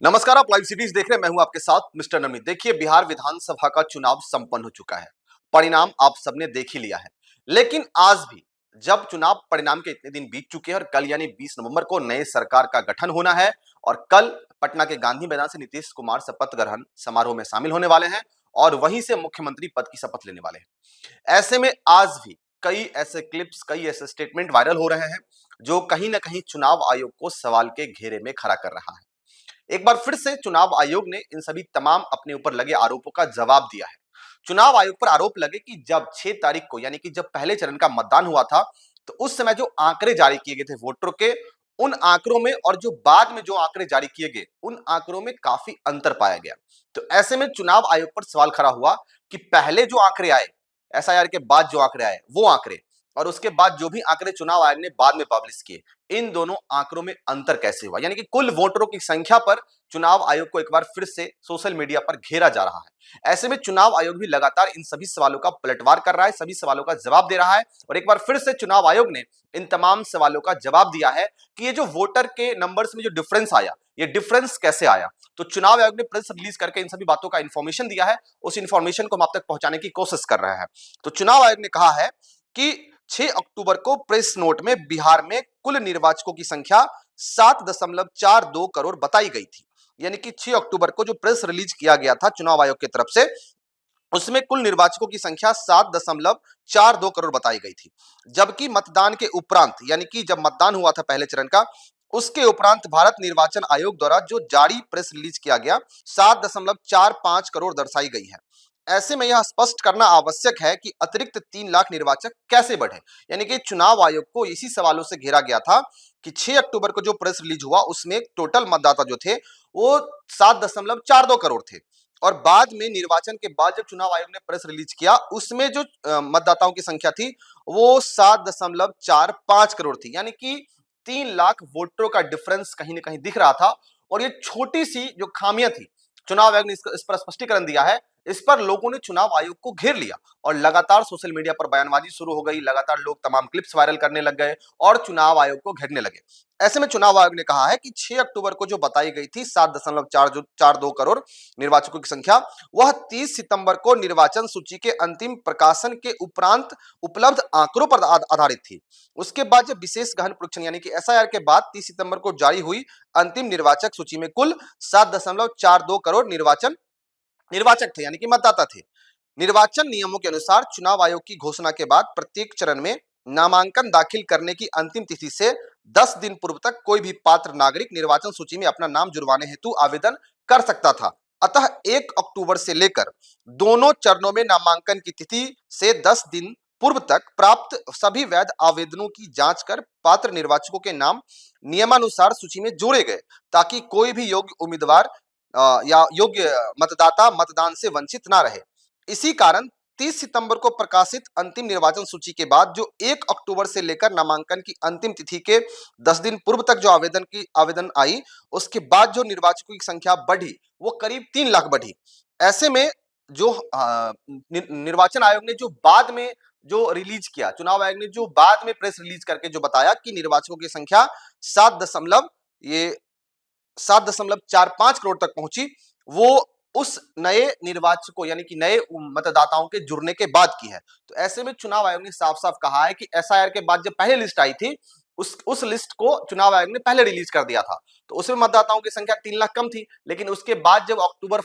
नमस्कार, आप live series देख रहे हैं। मैं हूं आपके साथ मिस्टर नमित। देखिए, बिहार विधानसभा का चुनाव संपन्न हो चुका है। परिणाम आप सबने देख ही लिया है। लेकिन आज भी जब चुनाव परिणाम के इतने दिन बीत चुके हैं और कल यानी 20 नवंबर को नए सरकार का गठन होना है और कल पटना के गांधी मैदान से नीतीश कुमार शपथ ग्रहण समारोह में शामिल होने वाले हैं और वहीं से मुख्यमंत्री पद की शपथ लेने वाले हैं। ऐसे में आज भी कई ऐसे क्लिप्स, कई ऐसे स्टेटमेंट वायरल हो रहे हैं जो कहीं ना कहीं चुनाव आयोग को सवाल के घेरे में खड़ा कर रहा है। एक बार फिर से चुनाव आयोग ने इन सभी तमाम अपने ऊपर लगे आरोपों का जवाब दिया है। चुनाव आयोग पर आरोप लगे कि जब 6 तारीख को यानी कि जब पहले चरण का मतदान हुआ था, तो उस समय जो आंकड़े जारी किए गए थे वोटरों के, उन आंकड़ों में और जो बाद में जो आंकड़े जारी किए गए, उन आंकड़ों में काफी अंतर पाया गया। तो ऐसे में चुनाव आयोग पर सवाल खड़ा हुआ कि पहले जो आंकड़े आए, एसआईआर के बाद जो आंकड़े आए, वो आंकड़े और उसके बाद जो भी आंकड़े चुनाव आयोग ने बाद में पब्लिश किए, इन दोनों आंकड़ों में अंतर कैसे हुआ? यानी कि कुल वोटरों की संख्या पर चुनाव आयोग को एक बार फिर से सोशल मीडिया पर घेरा जा रहा है। ऐसे में चुनाव आयोग भी लगातार इन सभी सवालों का पलटवार कर रहा है, सभी सवालों का जवाब दे रहा है और एक बार फिर से चुनाव आयोग ने इन तमाम सवालों का जवाब दिया है कि ये जो वोटर के नंबर्स में जो डिफरेंस आया, ये डिफरेंस कैसे आया। तो चुनाव आयोग ने प्रेस रिलीज करके इन सभी बातों का इंफॉर्मेशन दिया है, उस इंफॉर्मेशन को हम आप तक पहुंचाने की कोशिश कर रहे हैं। तो चुनाव आयोग ने कहा है कि 6 अक्टूबर को प्रेस नोट में बिहार में कुल निर्वाचकों की संख्या 7.42 करोड़ बताई गई थी। यानी कि 6 अक्टूबर को जो प्रेस रिलीज किया गया था चुनाव आयोग की तरफ से, उसमें कुल निर्वाचकों की संख्या 7.42 करोड़ बताई गई थी। जबकि मतदान के उपरांत यानी कि जब मतदान हुआ था पहले चरण का, उसके उपरांत भारत निर्वाचन आयोग द्वारा जो जारी प्रेस रिलीज किया गया 7.45 करोड़ दर्शाई गई है। ऐसे में यह स्पष्ट करना आवश्यक है कि अतिरिक्त 3 लाख निर्वाचक कैसे बढ़े। यानी कि चुनाव आयोग को इसी सवालों से घेरा गया था कि 6 अक्टूबर को जो प्रेस रिलीज हुआ उसमें टोटल मतदाता जो थे वो 7.42 करोड़ थे और बाद में निर्वाचन के बाद जब चुनाव आयोग ने प्रेस रिलीज किया उसमें जो मतदाताओं की संख्या थी वो 7.45 करोड़ थी। यानी कि 3 लाख वोटरों का डिफरेंस कहीं ना कहीं दिख रहा था और ये छोटी सी जो खामियां थी, चुनाव आयोग ने इस पर स्पष्टीकरण दिया है। इस पर लोगों ने चुनाव आयोग को घेर लिया और लगातार सोशल मीडिया पर बयानबाजी शुरू हो गई, लगातार लोग तमाम क्लिप्स वायरल करने लग गए और चुनाव आयोग को घेरने लगे। ऐसे में चुनाव आयोग ने कहा है कि 6 अक्टूबर को जो बताई गई थी 7.42 करोड़ निर्वाचकों की संख्या, वह 30 सितंबर को निर्वाचन सूची के अंतिम प्रकाशन के उपरांत उपलब्ध आंकड़ों पर आधारित थी। उसके बाद जब विशेष गहन परीक्षण यानी कि एसआईआर के बाद 30 सितंबर को जारी हुई अंतिम निर्वाचक सूची में कुल 7.42 करोड़ निर्वाचक थे यानी कि मतदाता थे। निर्वाचन नियमों के अनुसार चुनाव आयोग की घोषणा के बाद प्रत्येक चरण में नामांकन दाखिल करने की अंतिम तिथि से 10 दिन पूर्व तक कोई भी पात्र नागरिक निर्वाचन सूची में अपना नाम जुड़वाने हेतु आवेदन कर सकता था। अतः 1 अक्टूबर से लेकर दोनों चरणों में नामांकन की तिथि से 10 दिन पूर्व तक प्राप्त सभी वैध आवेदनों की जांच कर पात्र निर्वाचकों के नाम नियमानुसार सूची में जोड़े गए ताकि कोई भी योग्य उम्मीदवार या योग्य मतदाता मतदान से वंचित ना रहे। इसी कारण 30 सितंबर को प्रकाशित अंतिम निर्वाचन सूची के बाद जो 1 अक्टूबर से लेकर नामांकन की अंतिम तिथि के 10 दिन पूर्व तक जो आवेदन आई, उसके बाद जो निर्वाचकों की संख्या बढ़ी वो करीब 3 लाख बढ़ी। ऐसे में जो निर्वाचन आयोग ने जो बाद में जो रिलीज किया, चुनाव आयोग ने जो बाद में प्रेस रिलीज करके जो बताया कि निर्वाचकों की संख्या 7 दशमलव ये 7.45 करोड़ तक पहुंची, वो उस नए निर्वाचकों यानी कि नए मतदाताओं के जुड़ने के बाद की है। तो ऐसे में चुनाव आयोग ने साफ-साफ कहा है कि एसआईआर के बाद जब पहले लिस्ट आई थी, उस लिस्ट को चुनाव आयोग ने पहले रिलीज कर दिया था। तो उसमें मतदाताओं की संख्या 3 लाख कम थी, लेकिन उसके बाद जब अक्टूबर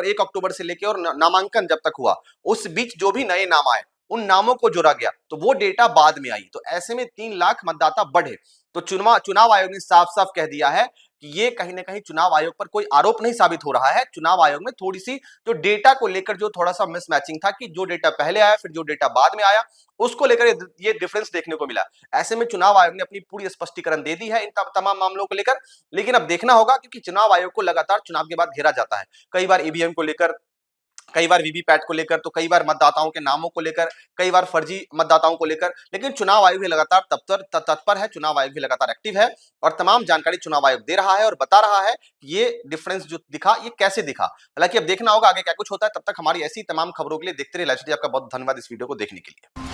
1 अक्टूबर से लेके और नामांकन जब तक हुआ, उस बीच जो भी नए नाम आए, उन नामों को जोड़ा गया, तो वो डेटा बाद में आई। तो ऐसे में 3 लाख मतदाता बढ़े। तो चुनाव आयोग ने साफ-साफ कह दिया है कि ये कहीं ना कहीं चुनाव आयोग पर कोई आरोप नहीं साबित हो रहा है। चुनाव आयोग में थोड़ी सी जो डेटा को लेकर जो थोड़ा सा मिसमैचिंग था कि जो डेटा पहले आया फिर जो डेटा बाद में आया, उसको लेकर ये डिफरेंस देखने को मिला। ऐसे में चुनाव आयोग ने अपनी पूरी स्पष्टीकरण दे दी है इन तमाम मामलों को लेकर। लेकिन अब देखना होगा क्योंकि चुनाव आयोग को लगातार चुनाव के बाद घेरा जाता है, कई बार ईवीएम को लेकर, कई बार वीवीपैट को लेकर, तो कई बार मतदाताओं के नामों को लेकर, कई बार फर्जी मतदाताओं को लेकर। लेकिन चुनाव आयोग भी लगातार तत्पर है, चुनाव आयोग भी लगातार एक्टिव है और तमाम जानकारी चुनाव आयोग दे रहा है और बता रहा है कि ये डिफरेंस जो दिखा ये कैसे दिखा। हालांकि अब देखना होगा आगे क्या कुछ होता है। तब तक हमारी ऐसी तमाम खबरों के लिए देखते रहिए लाइव स्टडी। आपका बहुत धन्यवाद इस वीडियो को देखने के लिए।